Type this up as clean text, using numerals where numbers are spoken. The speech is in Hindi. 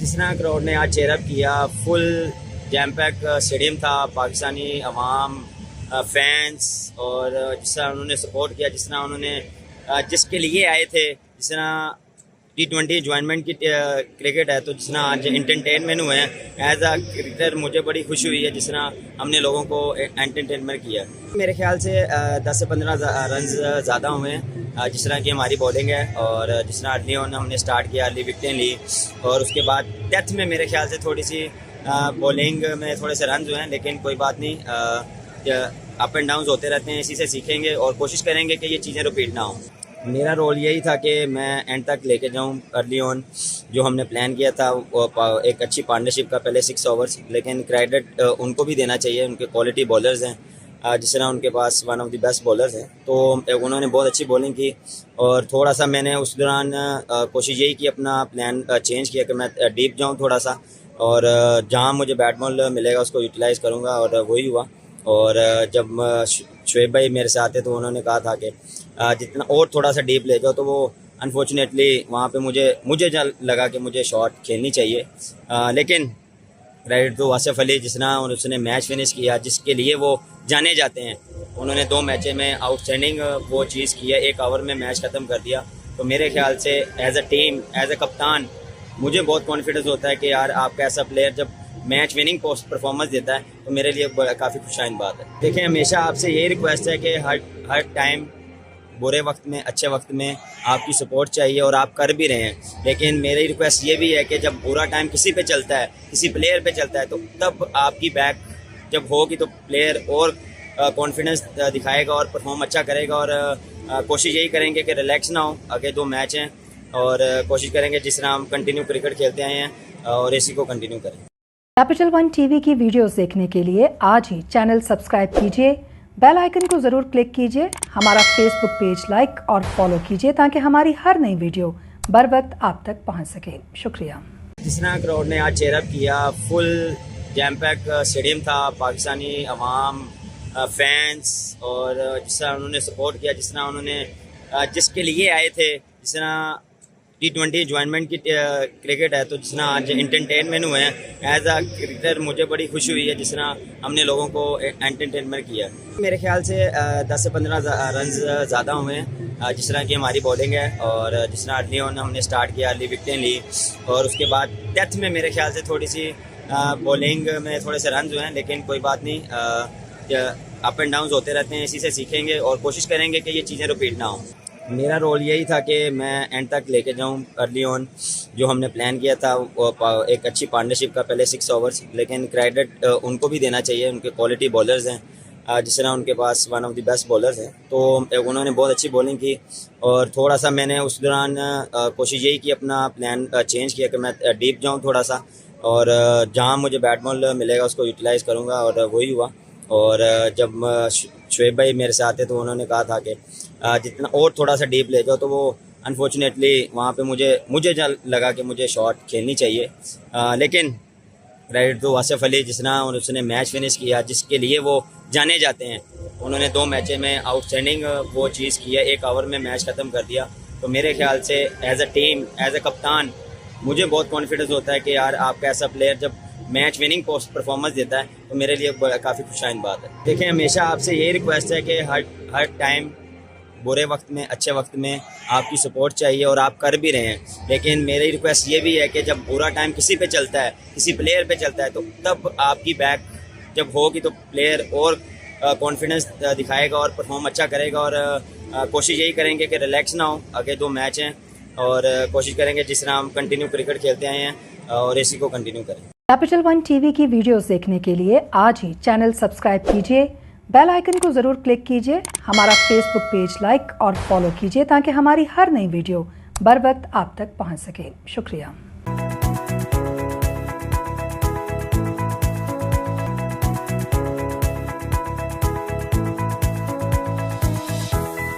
जिस तरह क्राउड ने आज चेयर अप किया, फुल जैम पैक स्टेडियम था, पाकिस्तानी अवाम, फैंस, और जिस तरह उन्होंने सपोर्ट किया, जिस तरह उन्होंने जिसके लिए आए थे, जिस तरह T20 ज्वाइनमेंट की क्रिकेट है, तो जिस तरह आज इंटरटेनमेंट हुए हैं, एज अ क्रिकेटर मुझे बड़ी खुशी हुई है जिस तरह हमने लोगों को एंटरटेनमेंट किया। मेरे ख्याल से 10 से 15 रन ज़्यादा हुए हैं जिस तरह की हमारी बॉलिंग है, और जिस तरह अर्ली ऑन हमने स्टार्ट किया, अर्ली विकेटें ली, और उसके बाद डेथ में मेरे ख्याल से थोड़ी सी बॉलिंग में थोड़े से रन हुए हैं, लेकिन कोई बात नहीं, अप एंड डाउन होते रहते हैं, इसी से सीखेंगे और कोशिश करेंगे कि ये चीज़ें रिपीट ना हों। मेरा रोल यही था कि मैं एंड तक लेके जाऊं अर्ली ऑन, जो हमने प्लान किया था वो एक अच्छी पार्टनरशिप का, पहले 6 ओवर्स, लेकिन क्रेडिट उनको भी देना चाहिए, उनके क्वालिटी बॉलर्स हैं, जिस तरह उनके पास one of the best bowlers हैं, तो उन्होंने बहुत अच्छी बॉलिंग की, और थोड़ा सा मैंने उस दौरान कोशिश यही की, अपना प्लान चेंज किया कि मैं डीप जाऊँ थोड़ा सा, और जहाँ मुझे बैट बॉल मिलेगा उसको यूटिलाइज़ करूँगा, और वही हुआ। और जब शुएब भाई मेरे साथ थे तो उन्होंने कहा था कि जितना और थोड़ा सा डीप ले जाओ, तो वो अनफॉर्चुनेटली वहाँ पे मुझे लगा कि मुझे शॉट खेलनी चाहिए, लेकिन क्रेडिट तो आसिफ अली जिस तरह और उसने मैच फिनिश किया, जिसके लिए वो जाने जाते हैं, उन्होंने 2 मैचें में आउटस्टैंडिंग वो चीज़ की है, 1 ओवर में मैच ख़त्म कर दिया। तो मेरे ख्याल से as a team, as a कप्तान, मुझे बहुत कॉन्फिडेंस होता है कि यार आपका ऐसा प्लेयर जब मैच विनिंग परफॉर्मेंस देता है तो मेरे लिए काफ़ी खुशाइन बात है। देखिए, हमेशा आपसे यही रिक्वेस्ट है कि हर टाइम, बुरे वक्त में, अच्छे वक्त में आपकी सपोर्ट चाहिए, और आप कर भी रहे हैं, लेकिन मेरी रिक्वेस्ट ये भी है कि जब बुरा टाइम किसी पे चलता है, किसी प्लेयर पे चलता है, तो तब आपकी बैक जब होगी तो प्लेयर और कॉन्फिडेंस दिखाएगा और परफॉर्म अच्छा करेगा, और कोशिश यही करेंगे कि रिलैक्स ना हो, आगे 2 मैच हैं, और कोशिश करेंगे जिस तरह हम कंटिन्यू क्रिकेट खेलते आए हैं और इसी को कंटिन्यू करें। कैपिटल 1 टीवी की वीडियोस देखने के लिए आज ही चैनल सब्सक्राइब कीजिए, बेल आइकन को जरूर क्लिक कीजिए, हमारा फेसबुक पेज लाइक और फॉलो कीजिए ताकि हमारी हर नई वीडियो बर वक्त आप तक पहुंच सके। शुक्रिया। जिस तरह क्राउड ने आज चेयर अप किया, फुल जैम पैक स्टेडियम था, पाकिस्तानी अवाम, फैंस, और जिस तरह उन्होंने सपोर्ट किया, जिस तरह उन्होंने जिसके लिए आए थे, जिस तरह T20 ज्वाइनमेंट की क्रिकेट है, तो जिस तरह आज इंटरटेनमेंट हुए हैं, एज अ क्रिकेटर मुझे बड़ी खुशी हुई है जिस तरह हमने लोगों को एंटरटेनमेंट किया। मेरे ख्याल से 10 से 15 रन ज़्यादा हुए हैं जिस तरह की हमारी बॉलिंग है, और जिस तरह अर्ली ऑन हमने स्टार्ट किया, अर्ली विकेटें ली, और उसके बाद डेथ में मेरे ख्याल से थोड़ी सी बॉलिंग में थोड़े से रन हुए हैं, लेकिन कोई बात नहीं, अप एंड डाउन होते रहते हैं, इसी से सीखेंगे और कोशिश करेंगे कि ये चीज़ें रिपीट ना हों। मेरा रोल यही था कि मैं एंड तक लेके जाऊं अर्ली ऑन, जो हमने प्लान किया था वो एक अच्छी पार्टनरशिप का, पहले 6 ओवर्स, लेकिन क्रेडिट उनको भी देना चाहिए, उनके क्वालिटी बॉलर्स हैं, जिस तरह उनके पास one of the best bowlers हैं, तो उन्होंने बहुत अच्छी बॉलिंग की, और थोड़ा सा मैंने उस दौरान कोशिश यही की, अपना प्लान चेंज किया कि मैं डीप जाऊँ थोड़ा सा, और जहाँ मुझे बैट बॉल मिलेगा उसको यूटिलाइज़ करूँगा, और वही हुआ। और जब शुएब भाई मेरे साथ थे तो उन्होंने कहा था कि जितना और थोड़ा सा डीप ले जाओ, तो वो अनफॉर्चुनेटली वहाँ पे मुझे लगा कि मुझे शॉट खेलनी चाहिए, लेकिन क्रेडिट तो आसिफ अली जिस तरह और उसने मैच फिनिश किया, जिसके लिए वो जाने जाते हैं, उन्होंने 2 मैचें में आउटस्टैंडिंग वो चीज़ की है, 1 ओवर में मैच ख़त्म कर दिया। तो मेरे ख्याल से as a team, as a कप्तान, मुझे बहुत कॉन्फिडेंस होता है कि यार आपका ऐसा प्लेयर जब मैच विनिंग परफॉर्मेंस देता है तो मेरे लिए काफ़ी खुशाइन बात है। देखिए, हमेशा आपसे यही रिक्वेस्ट है कि हर टाइम, बुरे वक्त में, अच्छे वक्त में आपकी सपोर्ट चाहिए, और आप कर भी रहे हैं, लेकिन मेरी रिक्वेस्ट ये भी है कि जब बुरा टाइम किसी पे चलता है, किसी प्लेयर पे चलता है, तो तब आपकी बैक जब होगी तो प्लेयर और कॉन्फिडेंस दिखाएगा और परफॉर्म अच्छा करेगा, और कोशिश यही करेंगे कि रिलैक्स ना हो, आगे 2 मैच हैं, और कोशिश करेंगे जिस तरह हम कंटिन्यू क्रिकेट खेलते आए हैं और इसी को कंटिन्यू करें। कैपिटल 1 टीवी की वीडियोस देखने के लिए आज ही चैनल सब्सक्राइब कीजिए, बेल आइकन को जरूर क्लिक कीजिए, हमारा फेसबुक पेज लाइक और फॉलो कीजिए ताकि हमारी हर नई वीडियो बर वक्त आप तक पहुंच सके। शुक्रिया।